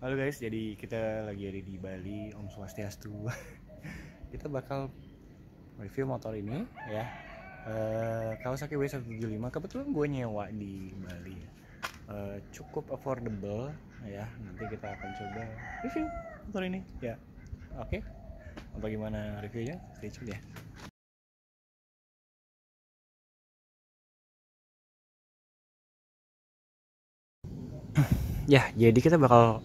Halo guys, jadi kita lagi ada di Bali, Om Swastiastu. Kita bakal review motor ini ya. Kawasaki W175. Kebetulan gue nyewa di Bali. Cukup affordable ya. Nanti kita akan coba review motor ini ya. Oke. Bagaimana reviewnya? Stay tune ya. Ya, jadi kita bakal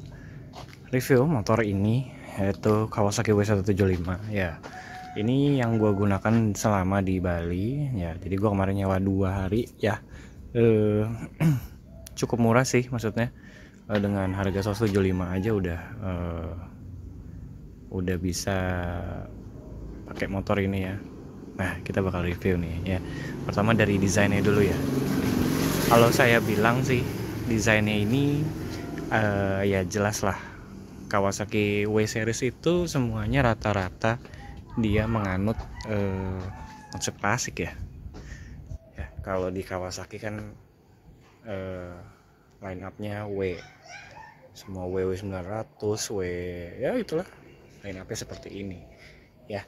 review motor ini, yaitu Kawasaki W175 ya. Ini yang gue gunakan selama di Bali ya. Jadi gue kemarin nyewa 2 hari ya. Cukup murah sih, maksudnya dengan harga 175 aja udah bisa pakai motor ini ya. Nah, kita bakal review nih ya. Pertama dari desainnya dulu ya. Kalau saya bilang sih desainnya ini ya jelas lah, Kawasaki W series itu semuanya rata-rata dia menganut konsep klasik ya. Ya, kalau di Kawasaki kan line up-nya W, semua W900, W ya itulah line up-nya seperti ini ya.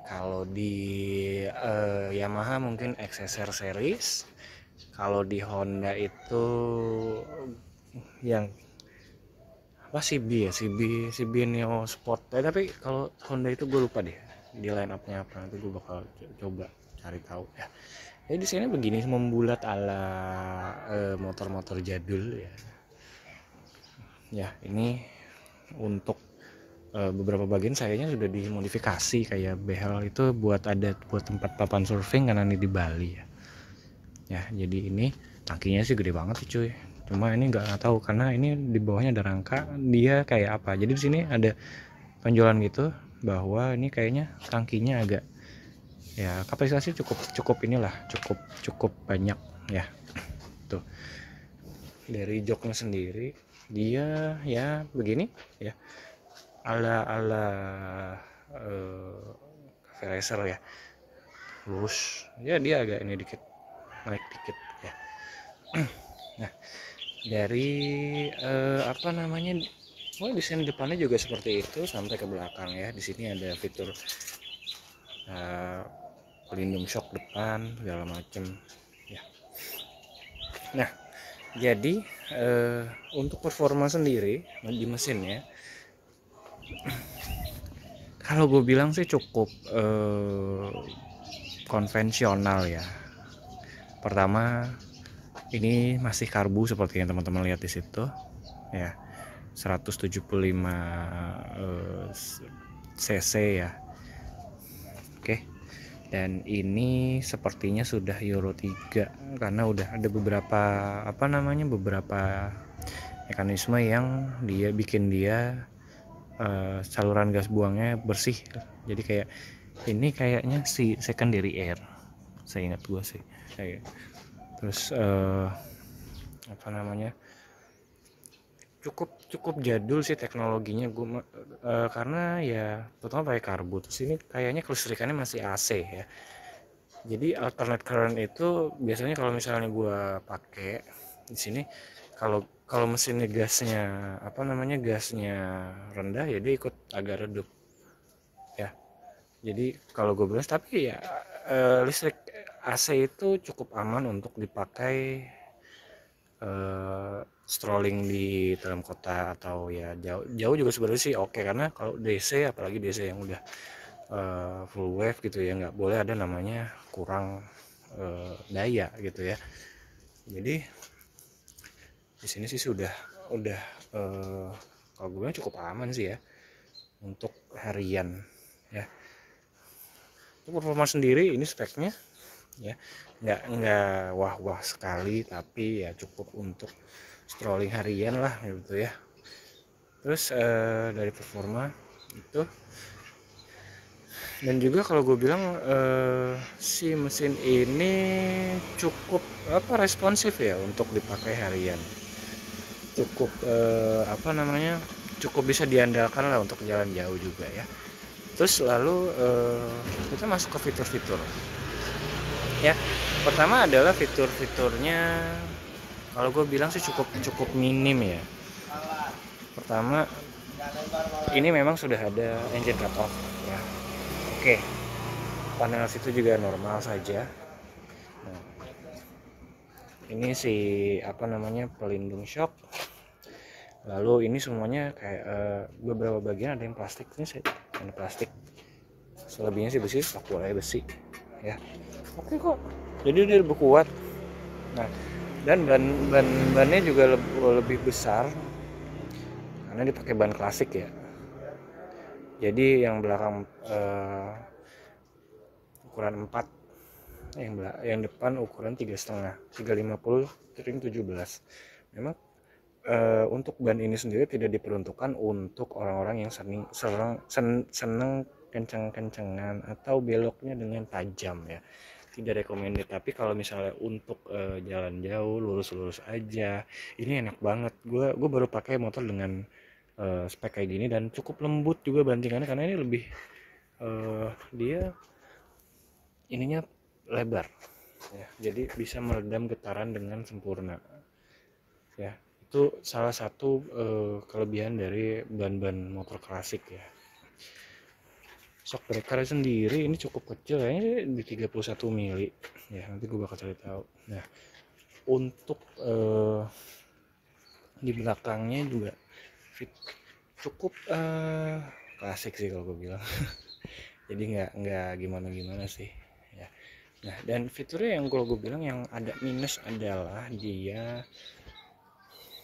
Kalau di Yamaha mungkin XSR series, kalau di Honda itu yang apa CB Neo Sport. Tapi kalau Honda itu gue lupa deh di line up-nya apa. Nanti gue bakal coba cari tahu ya. Jadi di sini begini, membulat ala motor-motor jadul ya. Ya, ini untuk beberapa bagian sayanya sudah dimodifikasi, kayak behel itu buat tempat papan surfing karena ini di Bali ya. Ya, jadi ini tangkinya sih gede banget sih cuy. Cuma ini nggak tahu karena ini di bawahnya ada rangka, dia kayak apa. Jadi di sini ada penjualan gitu bahwa ini kayaknya tangkinya agak ya, kapasitasnya cukup inilah, cukup banyak ya. Tuh. Dari joknya sendiri dia ya begini ya. Ala cafe racer ya. Lurus. Ya dia agak ini dikit, naik dikit ya. Nah, dari apa namanya, desain depannya juga seperti itu sampai ke belakang ya. Di sini ada fitur pelindung shock depan segala macem ya. Nah, jadi untuk performa sendiri di mesinnya, kalau gue bilang sih cukup konvensional ya. Pertama, ini masih karbu seperti yang teman-teman lihat di situ ya, 175 cc ya. Oke. Dan ini sepertinya sudah Euro 3 karena udah ada beberapa beberapa mekanisme yang dia bikin dia saluran gas buangnya bersih. Jadi kayak ini kayaknya si secondary air, saya ingat gue sih. Terus cukup jadul sih teknologinya gue, karena ya terutama pakai karbu. Terus ini kayaknya kelistrikannya masih AC ya. Jadi alternate current itu biasanya kalau misalnya gue pakai di sini, kalau mesinnya gasnya gasnya rendah ya dia ikut agak redup ya. Jadi kalau gue bilang, tapi ya listrik AC itu cukup aman untuk dipakai strolling di dalam kota atau ya jauh juga sebenarnya sih oke. Karena kalau DC, apalagi DC yang udah full wave gitu ya, nggak boleh ada namanya kurang daya gitu ya. Jadi di sini sih udah kalau gue bilang cukup aman sih ya untuk harian ya. Untuk performa sendiri ini speknya ya nggak wah sekali, tapi ya cukup untuk strolling harian lah gitu ya. Terus dari performa itu, dan juga kalau gue bilang si mesin ini cukup responsif ya untuk dipakai harian. Cukup cukup bisa diandalkan lah untuk jalan jauh juga ya. Terus lalu kita masuk ke fitur-fitur ya. Pertama adalah fitur-fiturnya, kalau gue bilang sih cukup minim ya. Pertama, ini memang sudah ada engine cut off ya. Oke, panel situ juga normal saja. Nah, ini si pelindung shock. Lalu ini semuanya kayak beberapa bagian ada yang plastik, ini ada plastik. Selebihnya sih besi, aku aja besi ya. Oke kok, jadi dia lebih kuat. Nah, dan bannya juga lebih besar karena dipakai ban klasik ya. Jadi yang belakang ukuran 4, yang depan ukuran 3,5, 350 ring 17. Memang untuk ban ini sendiri tidak diperuntukkan untuk orang-orang yang seneng kencang-kencangan atau beloknya dengan tajam ya, tidak recommended. Tapi kalau misalnya untuk jalan jauh lurus-lurus aja, ini enak banget. Gue baru pakai motor dengan spek kayak gini dan cukup lembut juga bantingannya, karena ini lebih dia ininya lebar ya, jadi bisa meredam getaran dengan sempurna ya. Itu salah satu kelebihan dari ban-ban motor klasik ya. Shock breaker sendiri ini cukup kecil, kayaknya di 31 mili ya, nanti gue bakal cari tahu. Nah, untuk di belakangnya juga cukup klasik sih kalau gue bilang. Jadi nggak gimana sih ya. Nah, dan fiturnya yang kalau gue bilang yang ada minus adalah dia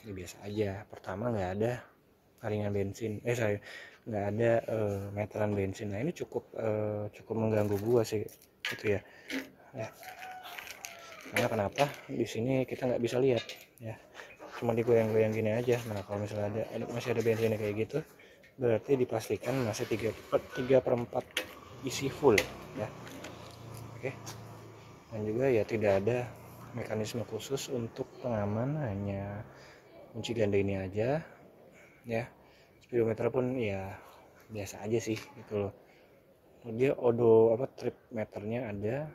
ya biasa aja. Pertama, nggak ada taringan bensin, nggak ada meteran bensin. Nah, ini cukup mengganggu gua sih itu ya. Karena kenapa di sini kita nggak bisa lihat ya, cuma digoyang-goyang gini aja. Nah, kalau misalnya masih ada bensinnya kayak gitu, berarti dipastikan masih 3/4 isi full ya. Oke. Dan juga ya tidak ada mekanisme khusus untuk pengaman, hanya kunci ganda ini aja ya. Speedometer pun ya biasa aja sih gitu loh. Dia trip meternya ada,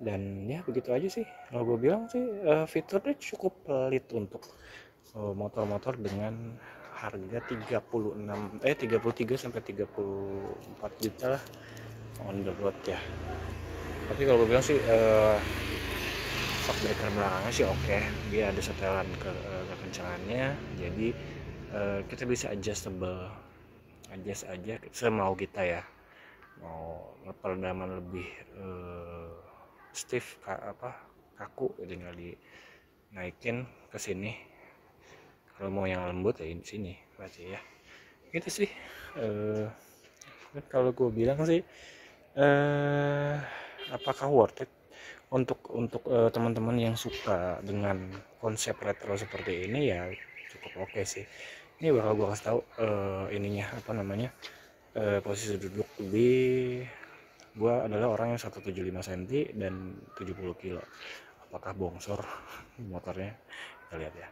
dan ya begitu aja sih kalau gue bilang sih. Fiturnya cukup pelit untuk motor-motor dengan harga 33 sampai 34 juta lah on the road ya. Tapi kalau gue bilang sih shock breaker belakangnya sih oke. Dia ada setelan kekencangannya, jadi kita bisa adjust aja semau kita ya. Mau peredaman lebih stiff kaku, tinggal dinaikin ke sini. Kalau mau yang lembut ya di sini berarti ya. Gitu sih. Kalau gue bilang sih apakah worth it untuk teman-teman yang suka dengan konsep retro seperti ini ya, cukup oke sih. Ini bakal gue kasih tahu posisi duduk gue adalah orang yang 175 cm dan 70 kilo. Apakah bongsor motornya? Kita lihat ya.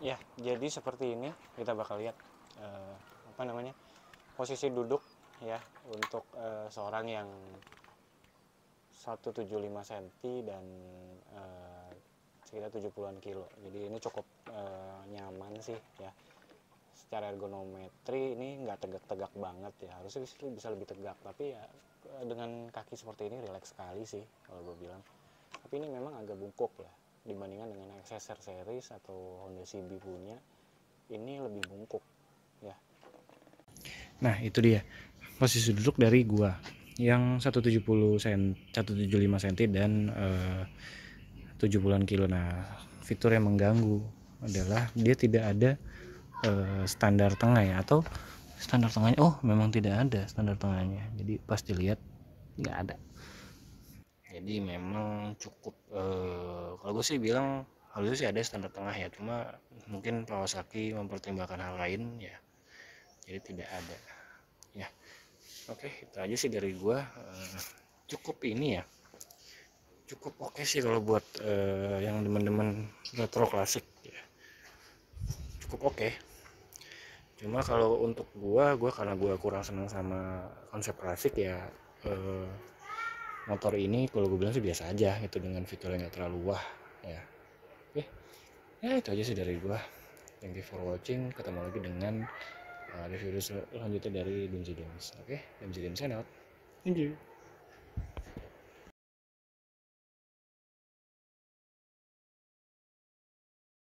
Ya, jadi seperti ini kita bakal lihat posisi duduk ya untuk seorang yang 175 cm dan sekitar 70-an kilo. Jadi ini cukup nyaman sih ya. Secara ergonometri ini nggak tegak-tegak banget ya, harusnya bisa lebih tegak, tapi ya dengan kaki seperti ini rileks sekali sih kalau gue bilang. Tapi ini memang agak bungkuk ya dibandingkan dengan XSR series atau Honda CB punya, ini lebih bungkuk ya. Nah, itu dia posisi duduk dari gua yang 175 cm dan 70-an kilo. Nah, fitur yang mengganggu adalah dia tidak ada standar tengah ya, atau standar tengahnya memang tidak ada standar tengahnya. Jadi pas dilihat nggak ada. Jadi memang cukup kalau gue sih bilang harusnya sih ada standar tengah ya, cuma mungkin Kawasaki mempertimbangkan hal lain ya, jadi tidak ada ya. Oke, itu aja sih dari gue. Cukup ini ya, cukup oke sih kalau buat yang teman-teman retro klasik ya, cukup oke. Cuma kalau untuk gue karena gue kurang senang sama konsep klasik ya, motor ini kalau gue bilang sih biasa aja gitu, dengan fitur yang gak terlalu wah ya. Oke, Ya itu aja sih dari gua. Thank you for watching. Ketemu lagi dengan review selanjutnya dari Dimsi Dims. Oke, Dimsi Dims out. Thank you.